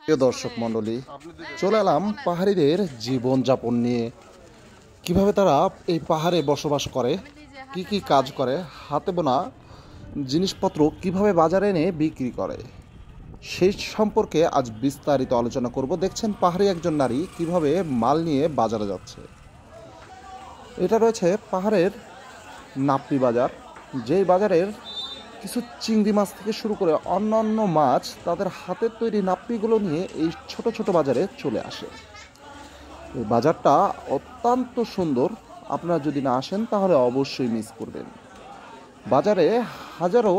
প্রিয় দর্শক মণ্ডলী, চলে এলাম পাহাড়িদের জীবনযাপন নিয়ে। কিভাবে তারা এই পাহাড়ে বসবাস করে, কি কি কাজ করে, হাতে বোনা জিনিসপত্র কিভাবে বাজারে এনে বিক্রি করে, সেই সম্পর্কে আজ বিস্তারিত আলোচনা করব। দেখছেন পাহাড়ি একজন নারী কিভাবে মাল নিয়ে বাজারে যাচ্ছে। এটা রয়েছে পাহাড়ের নাপ্পি বাজার, যেই বাজারের কিছু চিংড়ি মাছ থেকে শুরু করে অন্যান্য মাছ তাদের হাতের তৈরি নাপ্পিগুলো নিয়ে এই ছোট ছোট বাজারে চলে আসে। এই বাজারটা অত্যন্ত সুন্দর, আপনারা যদি না আসেন তাহলে অবশ্যই মিস করবেন। বাজারে হাজারো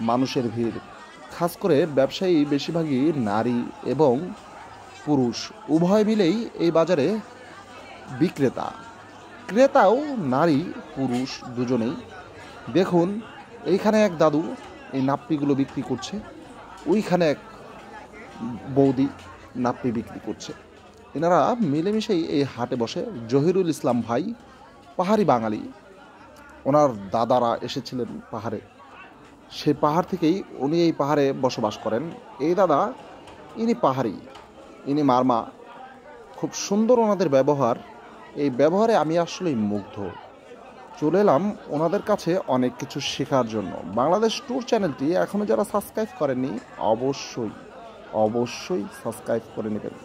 মানুষের ভিড়, খাস করে ব্যবসায়ী বেশিরভাগই নারী এবং পুরুষ উভয় মিলেই এই বাজারে বিক্রেতা, ক্রেতাও নারী পুরুষ দুজনেই। দেখুন, এইখানে এক দাদু এই নাপ্পিগুলো বিক্রি করছে, ওইখানে এক বৌদি নাপ্পি বিক্রি করছে। এনারা মিলেমিশেই এই হাটে বসে। জহিরুল ইসলাম ভাই পাহাড়ি বাঙালি, ওনার দাদারা এসেছিলেন পাহাড়ে, সেই পাহাড় থেকেই উনি এই পাহাড়ে বসবাস করেন। এই দাদা, ইনি পাহাড়ি, ইনি মারমা। খুব সুন্দর ওনাদের ব্যবহার, এই ব্যবহারে আমি আসলেই মুগ্ধ। চলে এলাম ওনাদের কাছে অনেক কিছু শেখার জন্য। বাংলাদেশ ট্যুর চ্যানেলটি এখনও যারা সাবস্ক্রাইব করেননি, অবশ্যই অবশ্যই সাবস্ক্রাইব করে নেবেন।